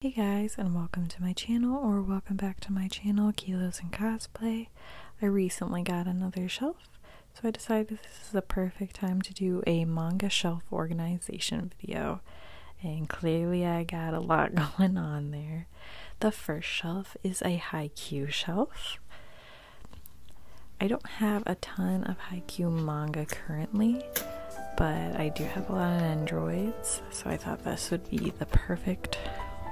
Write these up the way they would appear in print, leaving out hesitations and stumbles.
Hey guys, and welcome to my channel, or welcome back to my channel, Kilos and Cosplay. I recently got another shelf, so I decided this is the perfect time to do a manga shelf organization video. And clearly I got a lot going on there. The first shelf is a Haikyuu shelf. I don't have a ton of Haikyuu manga currently, but I do have a lot of androids, so I thought this would be the perfect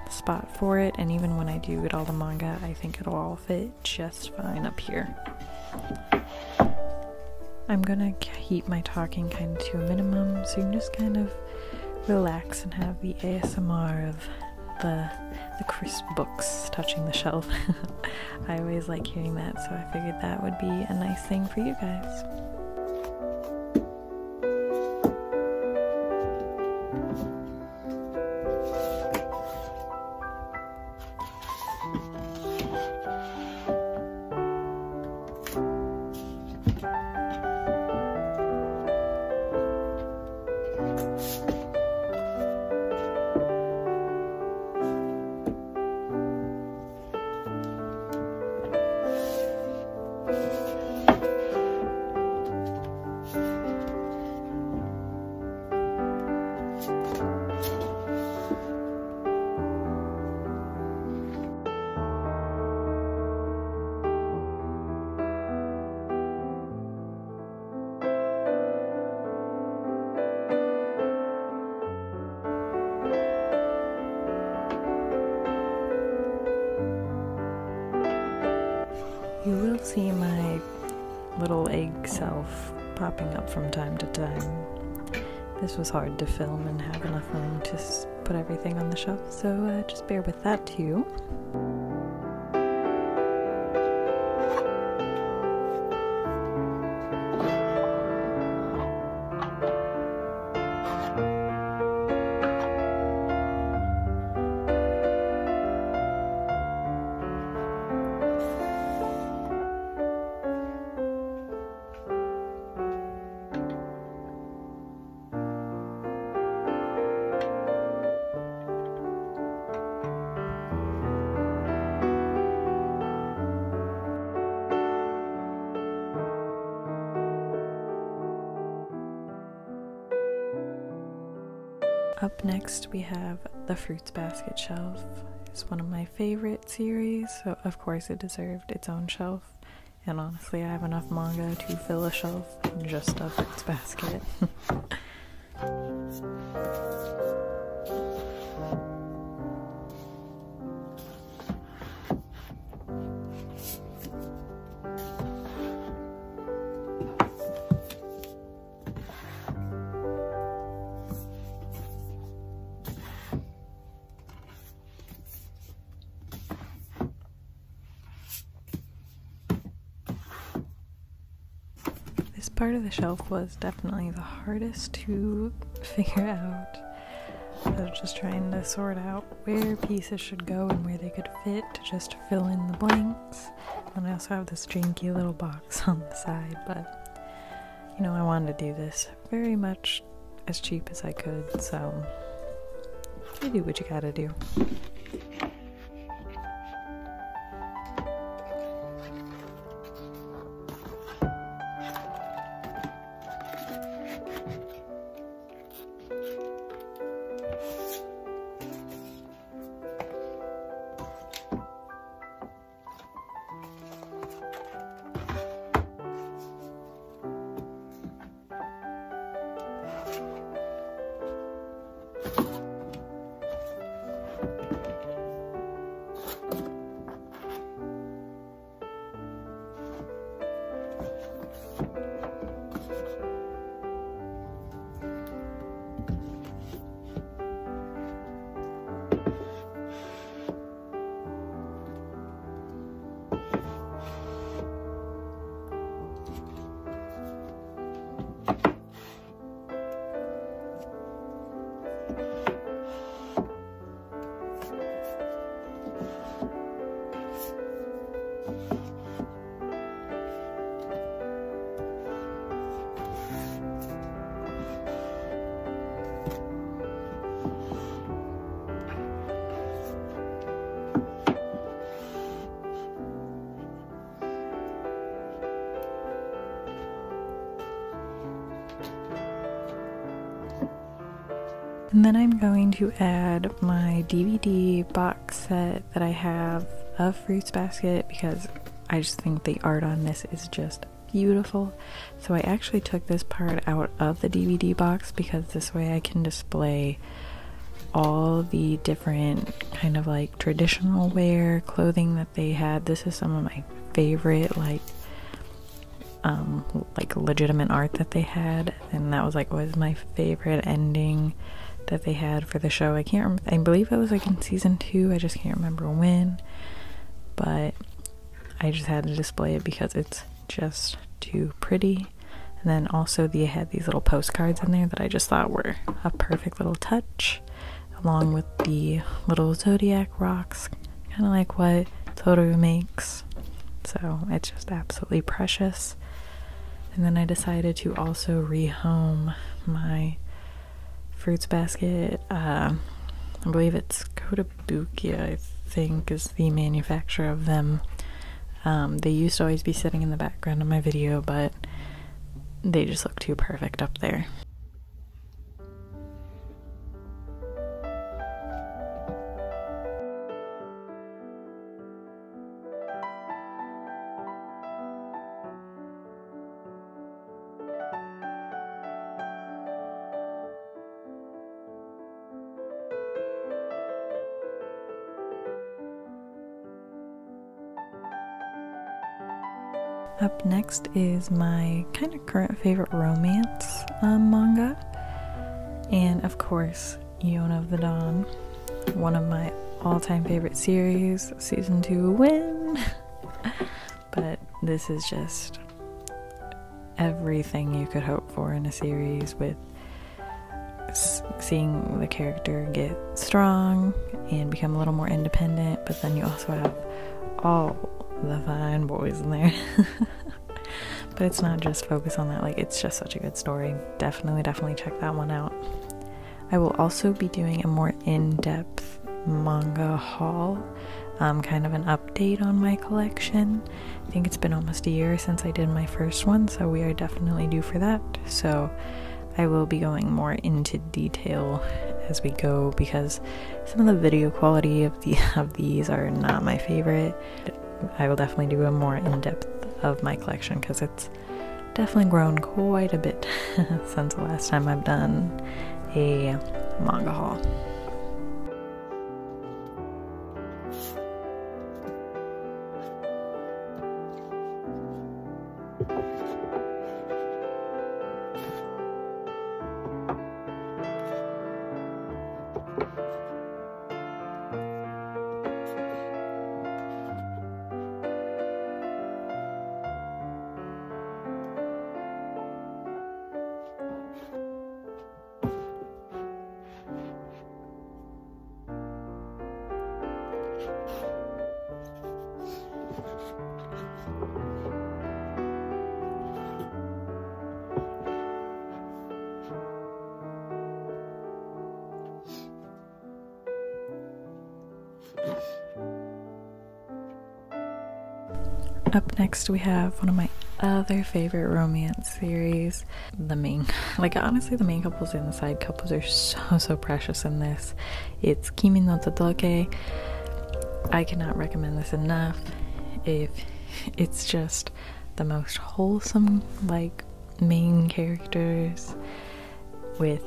spot for it. And even when I do get all the manga, I think it'll all fit just fine up here. I'm gonna keep my talking kind of to a minimum, so you can just kind of relax and have the ASMR of the crisp books touching the shelf. I always like hearing that, so I figured that would be a nice thing for you guys. You will see my little egg self popping up from time to time. This was hard to film and have enough room to put everything on the shelf, so just bear with that too. Up next we have the Fruits Basket shelf. It's one of my favorite series, so of course it deserved its own shelf. And honestly, I have enough manga to fill a shelf in just a Fruits Basket. This part of the shelf was definitely the hardest to figure out. I was just trying to sort out where pieces should go and where they could fit to just fill in the blanks. And I also have this janky little box on the side, but you know, I wanted to do this very much as cheap as I could, so you do what you gotta do. And then I'm going to add my DVD box set that I have of Fruits Basket because I just think the art on this is just beautiful. So I actually took this part out of the DVD box because this way I can display all the different kind of like traditional wear clothing that they had. This is some of my favorite like legitimate art that they had, and that was my favorite ending that they had for the show. I can't remember, I believe it was like in season 2, I just can't remember when, but I just had to display it because it's just too pretty. And then also they had these little postcards in there that I just thought were a perfect little touch, along with the little zodiac rocks, kind of like what Toru makes. So it's just absolutely precious. And then I decided to also rehome my Fruits Basket. I believe it's Kotobukiya, I think, is the manufacturer of them. They used to always be sitting in the background of my video, but they just look too perfect up there. Up next is my kind of current favorite romance manga, and of course, Yona of the Dawn, one of my all-time favorite series. Season 2 win! But this is just everything you could hope for in a series, with seeing the character get strong and become a little more independent, but then you also have all the fine boys in there. But it's not just focused on that, like, it's just such a good story. Definitely check that one out. I will also be doing a more in-depth manga haul, kind of an update on my collection. I think it's been almost a year since I did my first one, so we are definitely due for that. So I will be going more into detail as we go, because some of the video quality of these are not my favorite. I will definitely do a more in-depth of my collection because it's definitely grown quite a bit since the last time I've done a manga haul. Up next we have one of my other favorite romance series, honestly the main couples and the side couples are so precious in this. It's Kimi no Todoke. I cannot recommend this enough. It's just the most wholesome, like, main characters with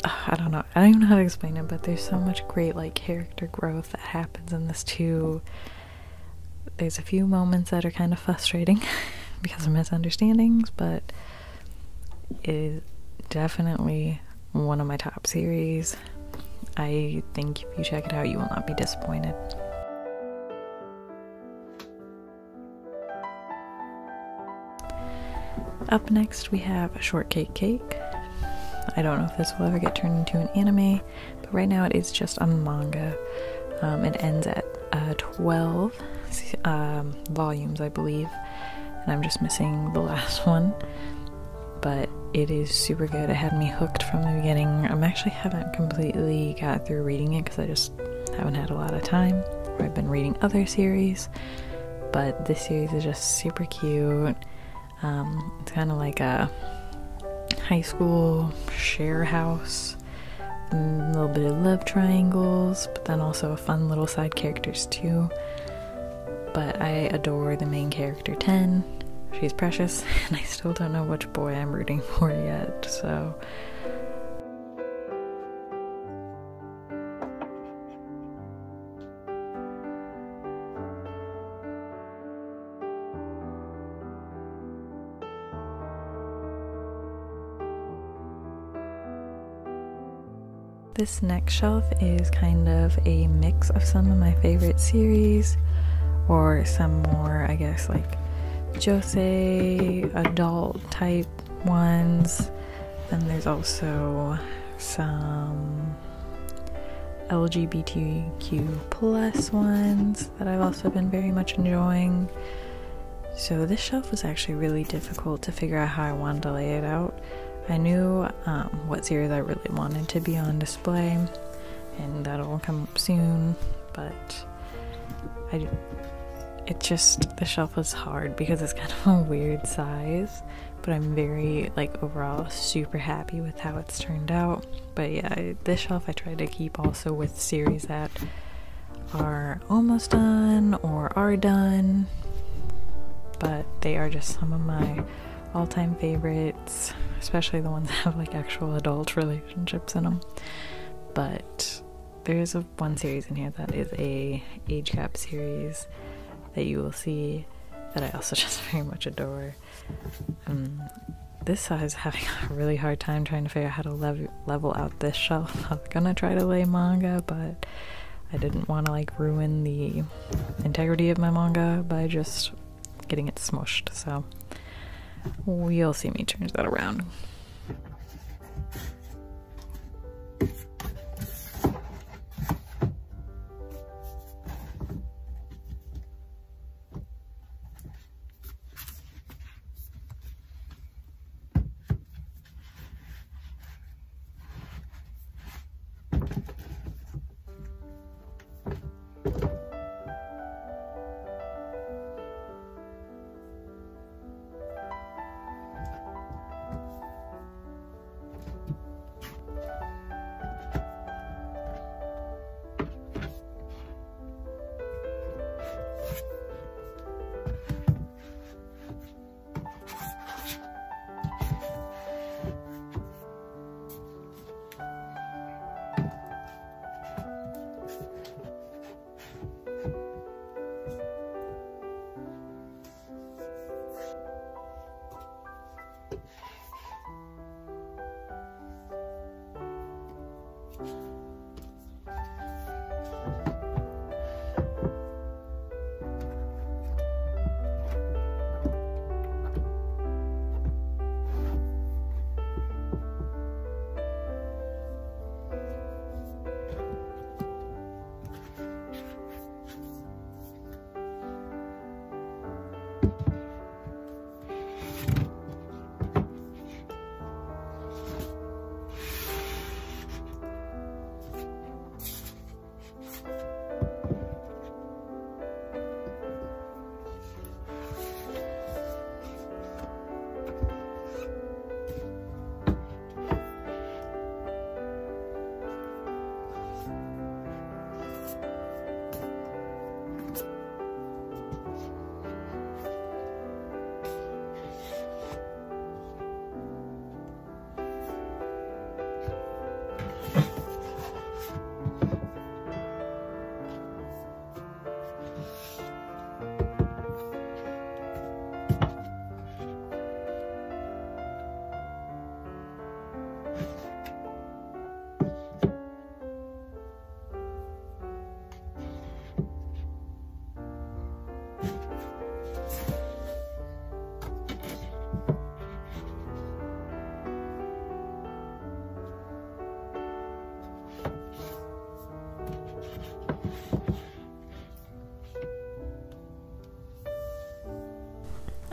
I don't even know how to explain it, but there's so much great like character growth that happens in this too. There's a few moments that are kind of frustrating because of misunderstandings, but it is definitely one of my top series. I think if you check it out, you will not be disappointed. Up next we have a Shortcake Cake. I don't know if this will ever get turned into an anime, but right now it is just a manga. It ends at 12 volumes, I believe, and I'm just missing the last one, but it is super good. It had me hooked from the beginning. Haven't completely got through reading it because I just haven't had a lot of time. I've been reading other series, but this series is just super cute. It's kind of like a high school share house a little bit of love triangles, but then also fun little side characters too. But I adore the main character 10. She's precious, and I still don't know which boy I'm rooting for yet, so... This next shelf is kind of a mix of some of my favorite series, or some more, I guess, like josei, adult type ones. Then there's also some LGBTQ plus ones that I've also been very much enjoying. So this shelf was actually really difficult to figure out how I wanted to lay it out. I knew what series I really wanted to be on display, and that'll come up soon, but the shelf was hard because it's kind of a weird size, but I'm very, like, overall super happy with how it's turned out. But yeah, this shelf I tried to keep also with series that are almost done or are done, but they are just some of my all-time favorites, especially the ones that have like actual adult relationships in them. But there's one series in here that is a age gap series that you will see that I also just very much adore. This size having a really hard time trying to figure out how to level out this shelf. I was gonna try to lay manga, but I didn't want to like ruin the integrity of my manga by just getting it smushed, so you'll see me change that around.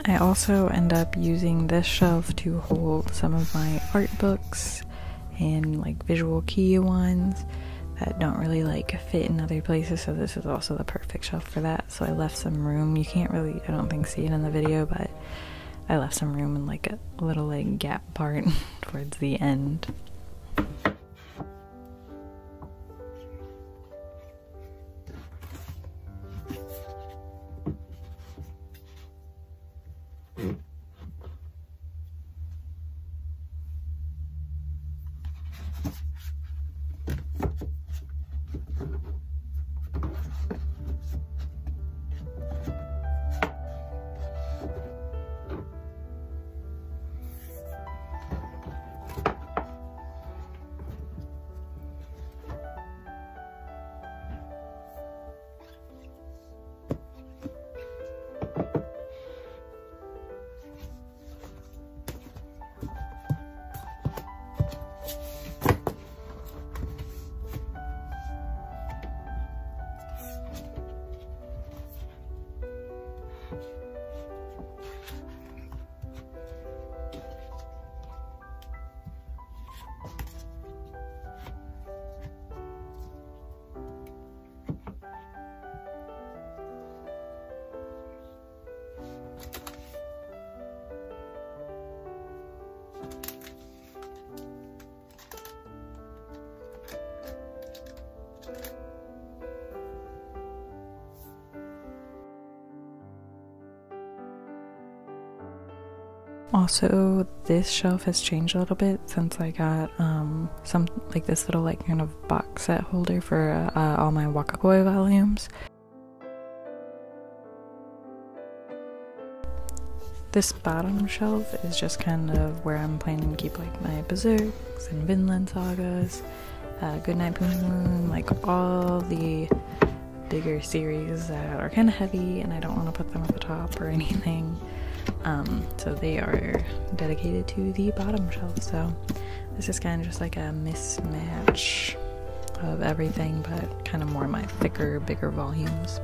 I also end up using this shelf to hold some of my art books and like visual kei ones that don't really like fit in other places, so this is also the perfect shelf for that. So I left some room. You can't really, I don't think, see it in the video, but I left some room in like a little like gap part towards the end. Also, this shelf has changed a little bit since I got some like this little like kind of box set holder for all my Wakakoi volumes. This bottom shelf is just kind of where I'm planning to keep like my Berserks and Vinland Sagas, Goodnight Poon Moon, like all the bigger series that are kind of heavy and I don't want to put them at the top or anything. So they are dedicated to the bottom shelf. So this is kind of just like a mismatch of everything, but kind of more my thicker, bigger volumes.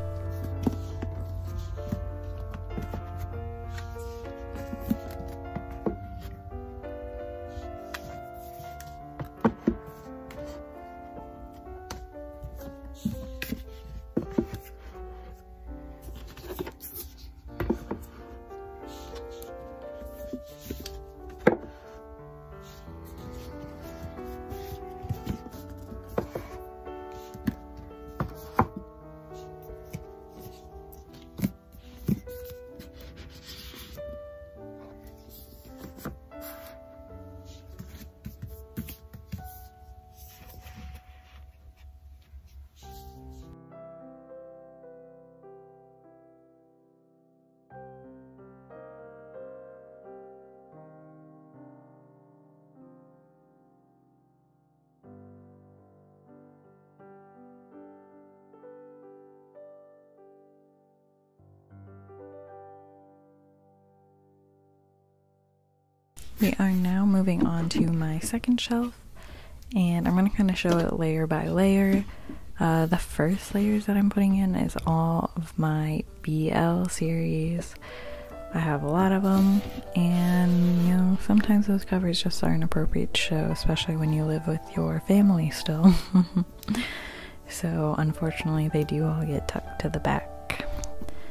We are now moving on to my second shelf, and I'm going to kind of show it layer by layer. The first layers that I'm putting in is all of my BL series. I have a lot of them, and you know, sometimes those covers just aren't appropriate to show, especially when you live with your family still. So unfortunately they do all get tucked to the back.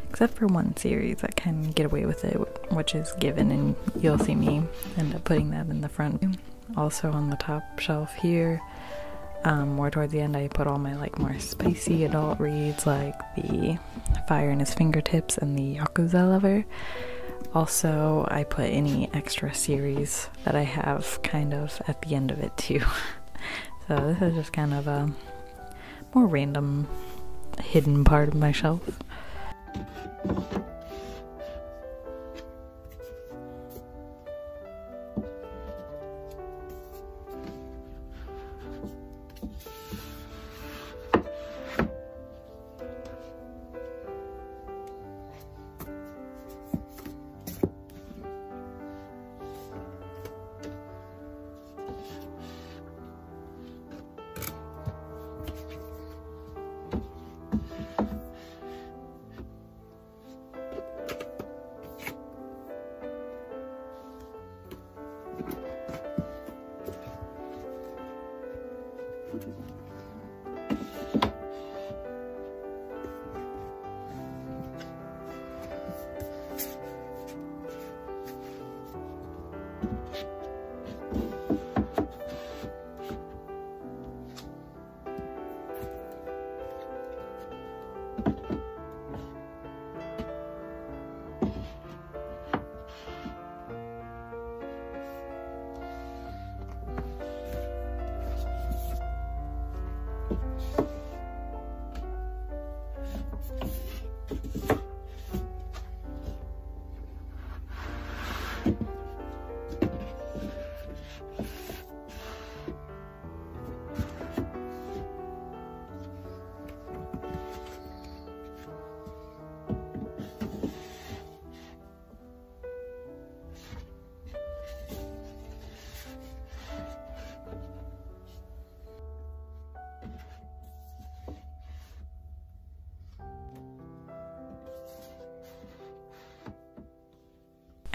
Except for one series that can get away with it, which is Given, and you'll see me end up putting that in the front. Also on the top shelf here, more towards the end, I put all my like more spicy adult reads like the Fire in His Fingertips and the Yakuza Lover. Also, I put any extra series that I have kind of at the end of it too. So this is just kind of a more random hidden part of my shelf.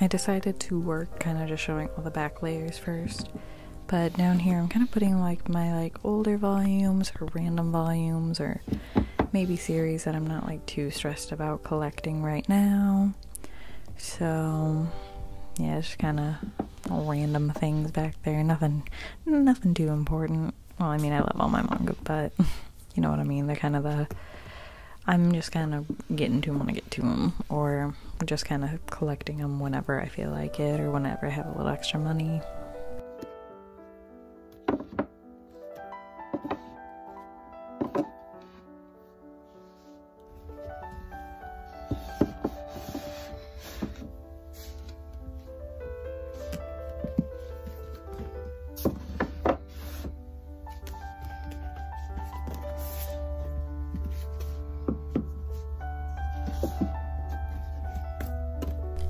I decided to work kind of just showing all the back layers first, but down here I'm kind of putting like my like older volumes or random volumes or maybe series that I'm not like too stressed about collecting right now. So yeah, just kind of random things back there. Nothing too important. Well, I mean, I love all my manga, but you know what I mean. They're kind of the I'm just kind of getting to them when I get to them, or just kind of collecting them whenever I feel like it, or whenever I have a little extra money.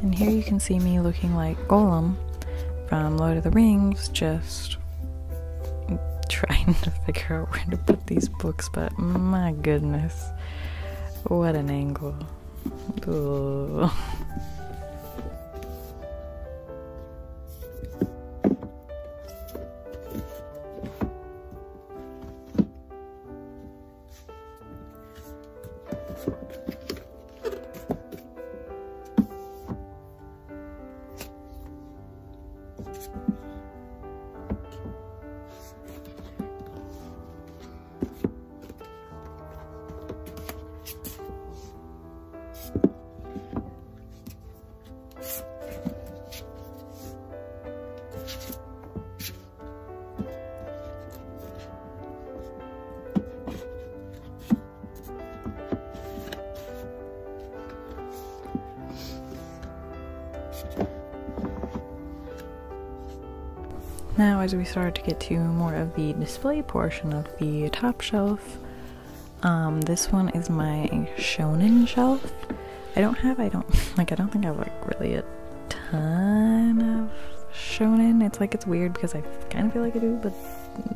And here you can see me looking like Gollum from Lord of the Rings, just trying to figure out where to put these books, but my goodness, what an angle. Ugh. Now, as we start to get to more of the display portion of the top shelf, this one is my shonen shelf. I don't think I have like really a ton of shonen. It's weird because I kind of feel like I do, but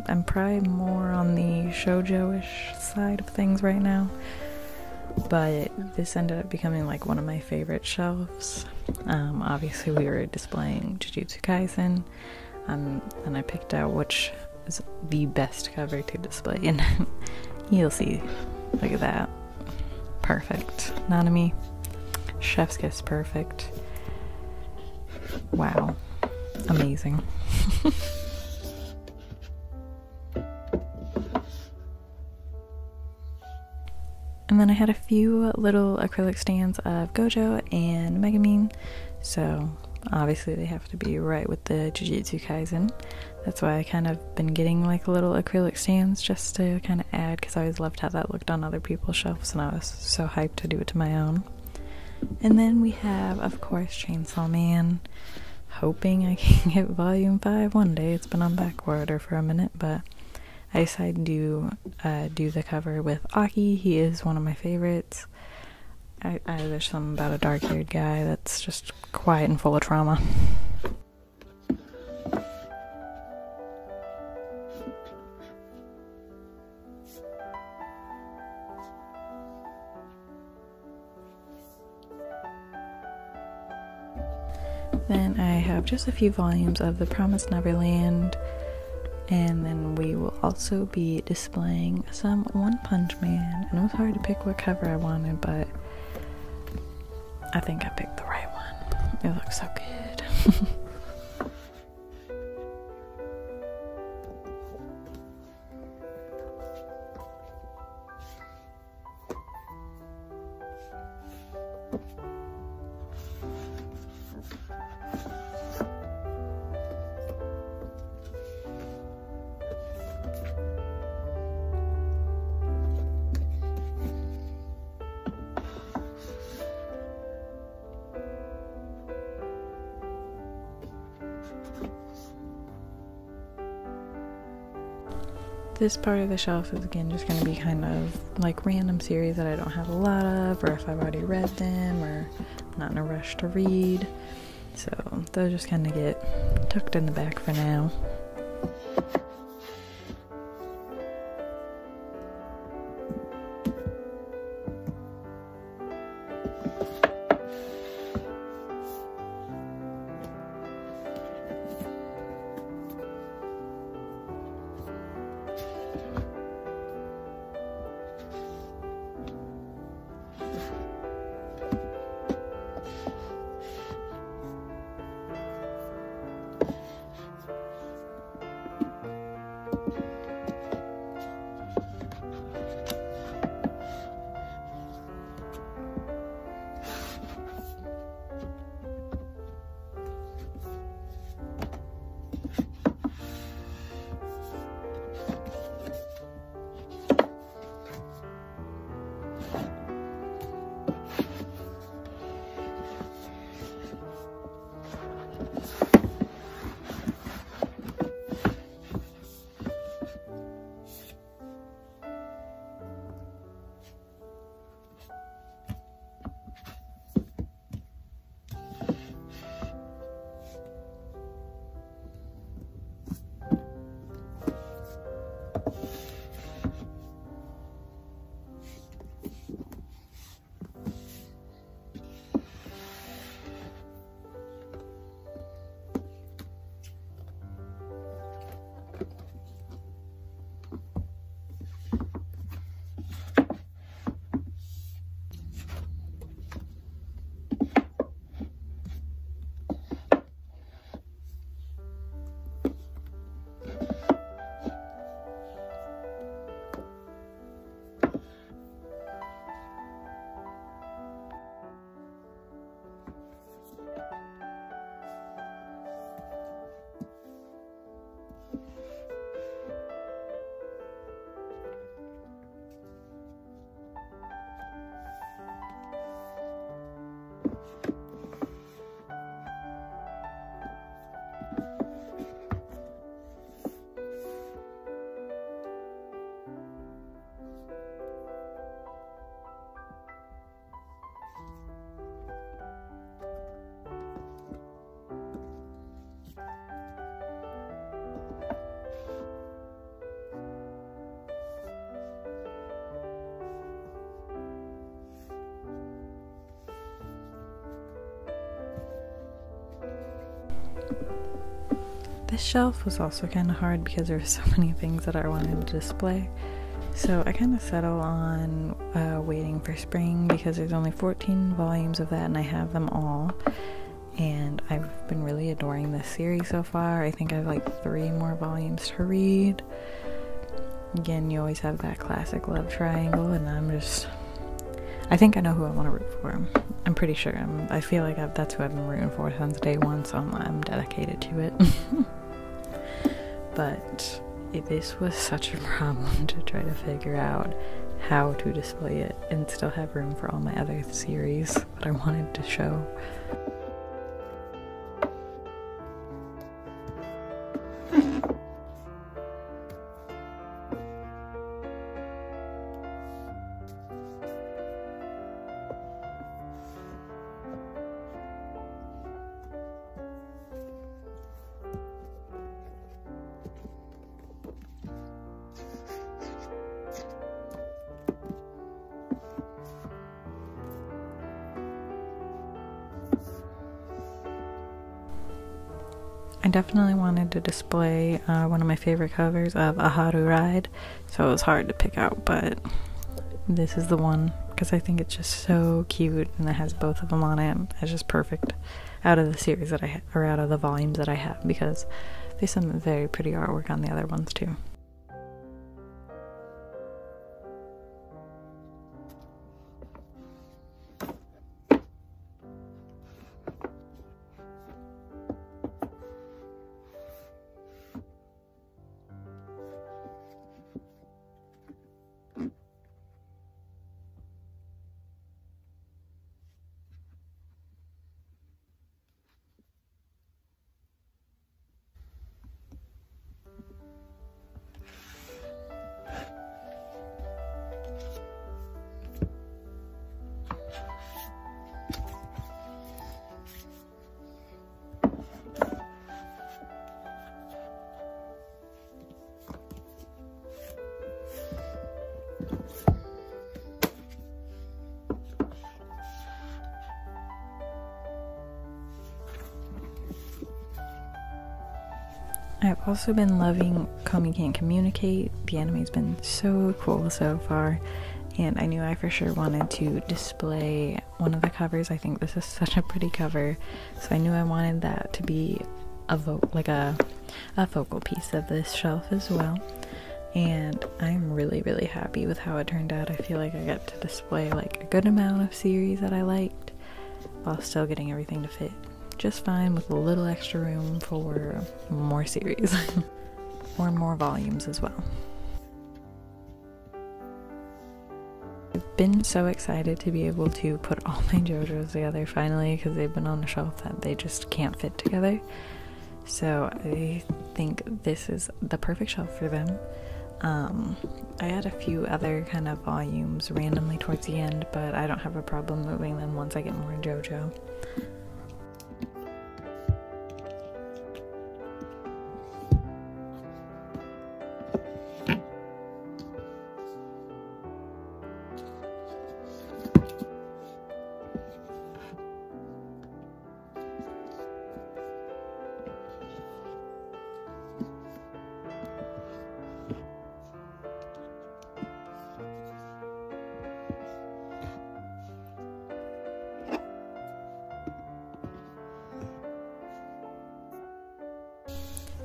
I'm probably more on the shoujo-ish side of things right now. But this ended up becoming like one of my favorite shelves. Obviously we were displaying Jujutsu Kaisen. And I picked out which is the best cover to display, and you'll see. Look at that. Perfect. Nanami. Chef's kiss perfect. Wow. Amazing. And then I had a few little acrylic stands of Gojo and Megumin, so obviously they have to be right with the Jujutsu Kaisen. That's why I kind of been getting like little acrylic stands just to kind of add, because I always loved how that looked on other people's shelves, and I was so hyped to do it to my own. And then we have, of course, Chainsaw Man. Hoping I can get volume 5 one day. It's been on back order for a minute, but I decided to do the cover with Aki. He is one of my favorites. There's something about a dark-haired guy that's just quiet and full of trauma. Then I have just a few volumes of The Promised Neverland, and then we will also be displaying some One Punch Man. And it was hard to pick what cover I wanted, but I think I picked the right one. It looks so good. This part of the shelf is again just going to be kind of like random series that I don't have a lot of, or if I've already read them, or I'm not in a rush to read. So those just kind of get tucked in the back for now. This shelf was also kind of hard because there were so many things that I wanted to display. So I kind of settle on waiting for spring because there's only 14 volumes of that and I have them all. And I've been really adoring this series so far. I think I have like 3 more volumes to read. Again, you always have that classic love triangle, and I think I know who I want to root for. I'm pretty sure. I feel like that's who I've been rooting for since day one, so I'm dedicated to it. But this was such a problem to try to figure out how to display it and still have room for all my other series that I wanted to show. I definitely wanted to display one of my favorite covers of A Haru Ride, so it was hard to pick out, but this is the one because I think it's just so cute and it has both of them on it. It's just perfect out of the series that or out of the volumes that I have, because there's some very pretty artwork on the other ones too. I've also been loving Komi Can't Communicate. The anime's been so cool so far, and I knew I for sure wanted to display one of the covers. I think this is such a pretty cover, so I knew I wanted that to be a focal piece of this shelf as well. And I'm really happy with how it turned out. I feel like I got to display like a good amount of series that I liked while still getting everything to fit just fine, with a little extra room for more series or more volumes as well. I've been so excited to be able to put all my JoJo's together finally, because they've been on a shelf that they just can't fit together. So I think this is the perfect shelf for them. I had a few other kind of volumes randomly towards the end, but I don't have a problem moving them once I get more JoJo.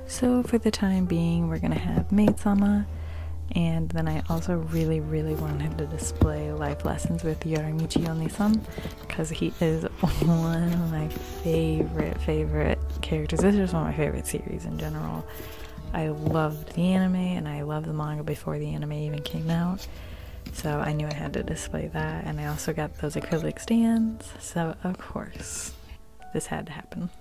So for the time being, we're gonna have Maid-sama, and then I also really wanted to display life lessons with Yorimichi Oni-san, because he is one of my favorite characters. This is just one of my favorite series in general. I loved the anime, and I loved the manga before the anime even came out, so I knew I had to display that. And I also got those acrylic stands, so of course this had to happen.